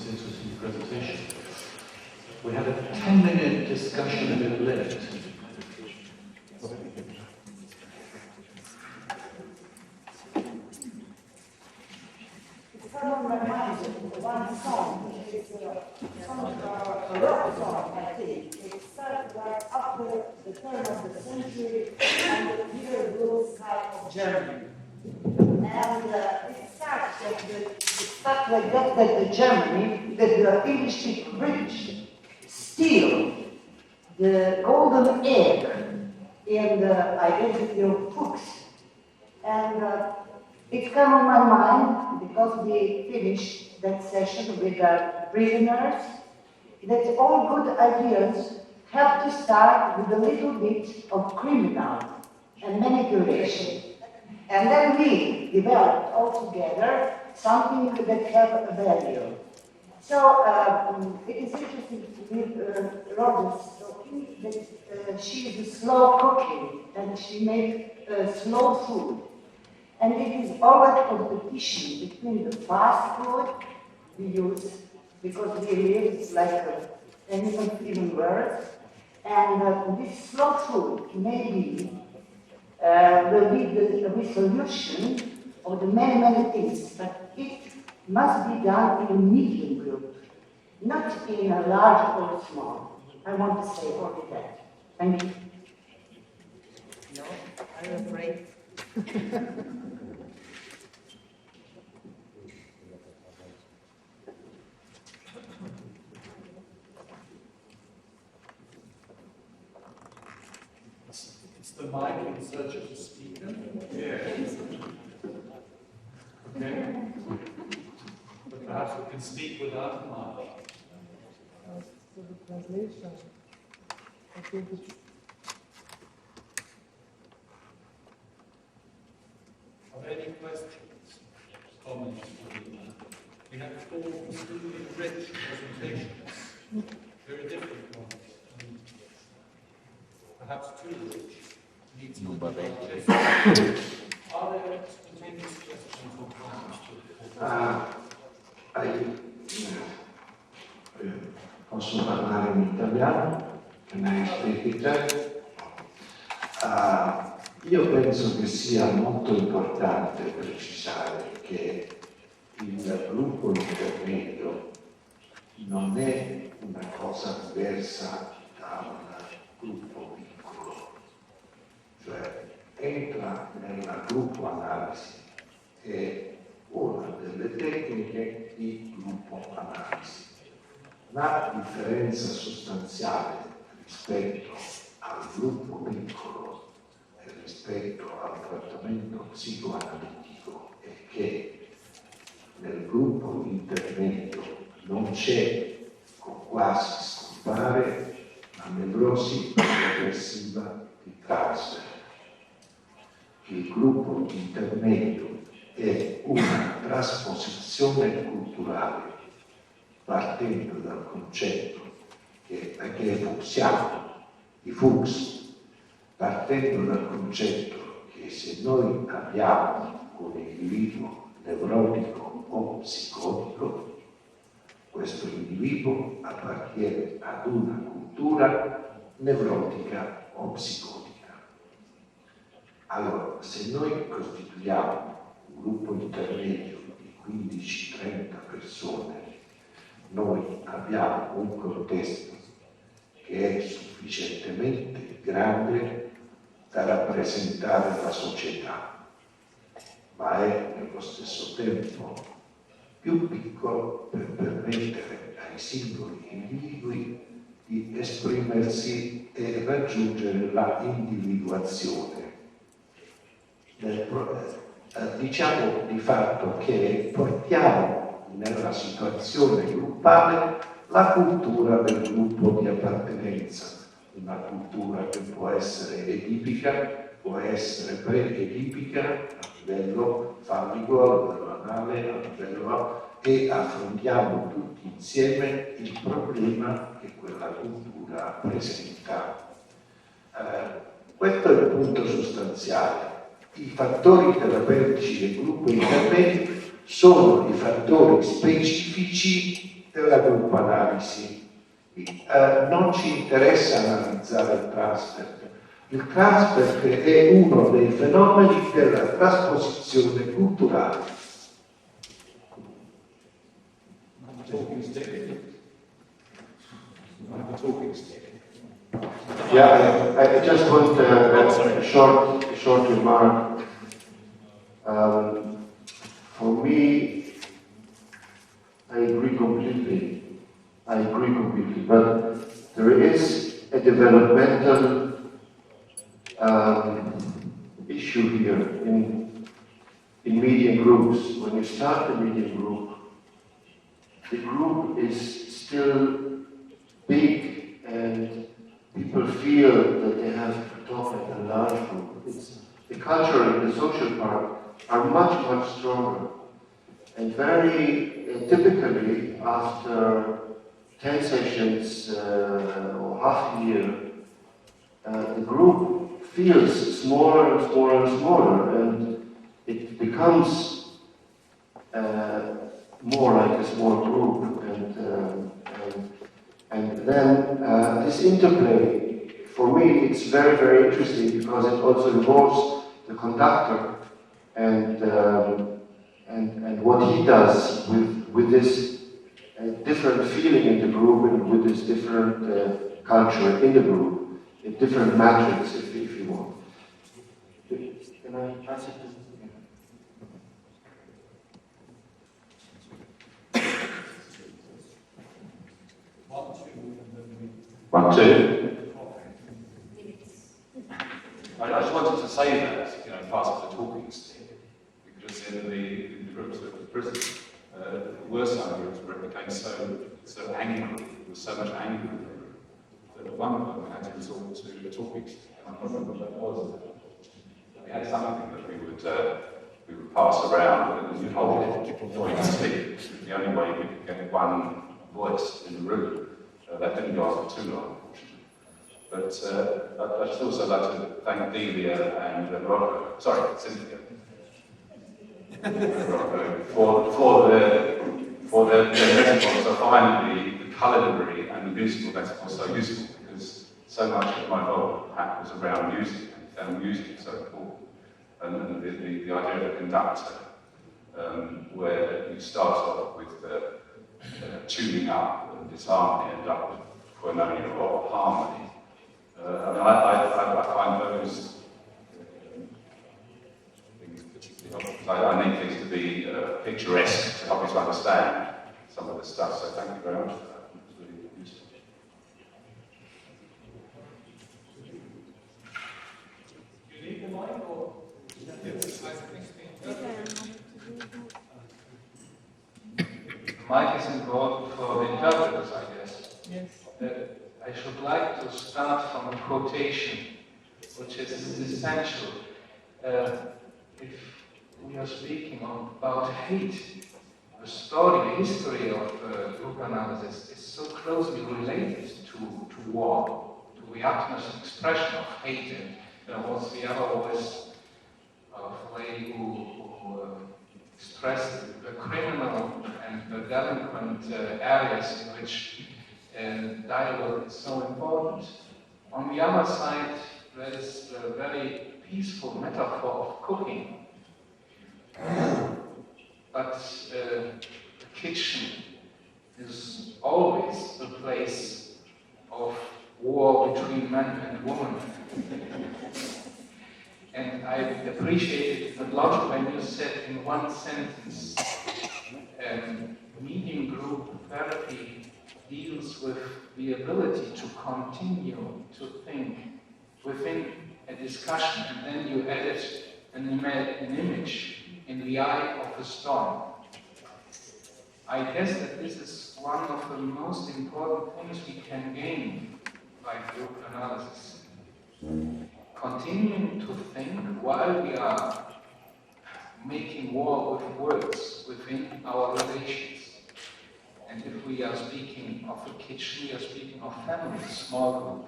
this interesting presentation. We had a 10-minute discussion a bit late. Someone reminds me of one song, which is a rock song, I think. It started like after the turn of the century and the clear blue sky of Germany. And it starts like that the Germany, that the English speak British, steal the golden egg in the identity of Fuchs. And it came on my mind because we finished that session with prisoners, that all good ideas have to start with a little bit of criminal and manipulation. And then we developed all together something that have a value. So it is interesting with Roger's talking that she is slow cooking and she makes slow food. And it is always competition between the fast food we use, because we live like animal living world, and this slow food maybe will be the solution of the many things, but it must be done in a medium group, not in a large or small. I want to say only that. Thank you. No, I'm afraid. The mic in search of the speaker. Yes. Okay. But perhaps we can speak without the mic. So the translation, I think it's... Are there any questions, comments? We have four extremely rich presentations, very different ones. Perhaps too rich. Are there spontaneous questions or comments? Posso parlare in italiano? Can I speak Italian? Io penso che sia molto importante precisare che il gruppo intermedio non è una cosa diversa da un gruppo piccolo, cioè entra nella gruppo analisi, è una delle tecniche di gruppo analisi. La differenza sostanziale rispetto al gruppo piccolo e rispetto al trattamento psicoanalitico è che nel gruppo intermedio non c'è, o quasi scompare, la nevrosi depressiva di Kaiser. Il gruppo intermedio è una trasposizione culturale partendo dal concetto che è fuchsiano, di Fuchs, partendo dal concetto che se noi abbiamo un individuo nevrotico o psicotico, questo individuo appartiene ad una cultura nevrotica o psicotica. Allora, se noi costituiamo un gruppo intermedio di 15-30 persone, noi abbiamo un contesto che è sufficientemente grande da rappresentare la società, ma è nello stesso tempo più piccolo per permettere ai singoli individui di esprimersi e raggiungere la individuazione. Diciamo di fatto che portiamo nella situazione gruppale la cultura del gruppo di appartenenza, una cultura che può essere edipica, può essere pre-edipica a livello fallico, a livello anale, a livello e affrontiamo tutti insieme il problema che quella cultura presenta. Questo è il punto sostanziale. I fattori terapeutici del gruppo intermedio sono i fattori specifici della gruppo analisi. Non ci interessa analizzare il transfer. Il transfer è uno dei fenomeni della trasposizione culturale. Yeah, I just want a short remark. For me, I agree completely. But there is a developmental issue here in medium groups. When you start a medium group, the group is still big and people feel that they have to talk at a large group. The culture and the social part are much stronger. And very typically, after 10 sessions or half a year, the group feels smaller and smaller, and it becomes more like a small group. And then this interplay, for me, it's very interesting because it also involves the conductor and what he does with this different feeling in the group and with this different culture in the group, a different matrix, if you want. Can I pass it? One, two. I just wanted to say that, part of the talking stick, because in the groups at the prison, were some groups where it became so angry, there was so much anger in the group, that at one point we had to resort to the talking stick, and I can't remember what that was. We had something that we would pass around and we'd hold it before you could speak. The only way we could get one voice in the room. That didn't go on for too long, unfortunately. But I'd also like to thank Delia and Cynthia, for their metaphors. I find the culinary and the musical metaphors so useful because so much of my role was around music and found music so important. And the idea of a conductor, where you start off with tuning up and disharmony, end up with quinone or harmony. I find those things particularly helpful. I need things to be picturesque to help me to understand some of the stuff, so thank you very much for that. It was really useful. You need the mic or? The mic is important for the interpreters, I guess. Yes. I should like to start from a quotation, which is essential. If we are speaking about hate, the story, the history of group analysis is so closely related to war, to the utmost expression of hate. And there was the other always lady who expressed the criminal and the delinquent areas in which dialogue is so important. On the other side, there is the very peaceful metaphor of cooking. But the kitchen is always a place of war between man and woman. And I appreciated a lot when you said in one sentence, medium group therapy deals with the ability to continue to think within a discussion, and then you added an image in the eye of a storm. I guess that this is one of the most important things we can gain by group analysis. Continuing to think while we are making war with words within our relations. And if we are speaking of a kitchen, we are speaking of family, small group.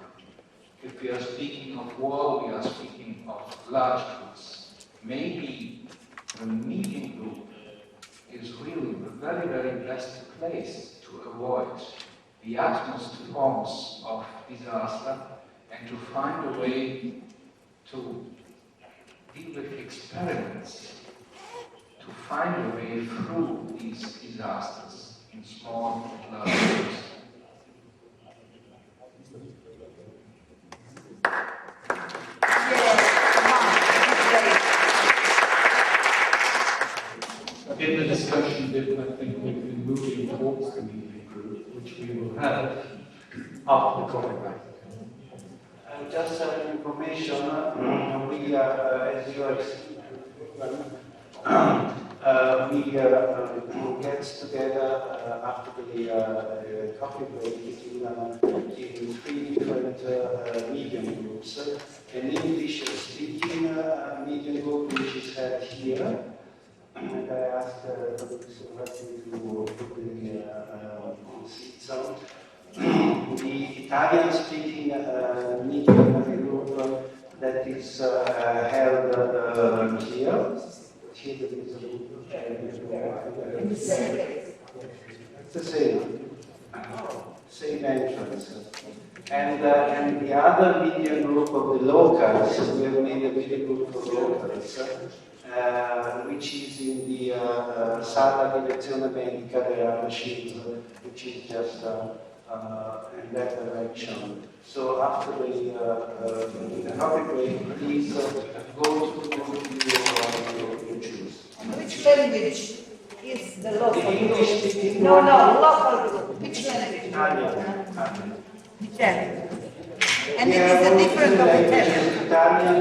If we are speaking of war, we are speaking of large groups. Maybe the medium group is really the very, very best place to avoid the utmost forms of disaster and to find a way to deal with experiments, to find a way through these disasters in small and large ways. In the discussion bit, I think we've been moving towards the meeting group, which we will have after the comment. Just information, we as you have seen, we get together after the coffee break in three different medium groups. An English-speaking medium group, which is held here. And I asked Professor Maurizio to put the seats on. The Italian-speaking medium group that is held here. Here there is a group. In the same place. It's the same entrance. And the other media group of the locals, we have made a media group for locals, which is in the Sala di Lezione Medica, there are machines, which is just in that direction. So after the coffee break, please go to you choose. And which language is the local The English-speaking group? No, local group. Which language? Italian. Italian. And We it have is a all different three of languages, Italian. Italian,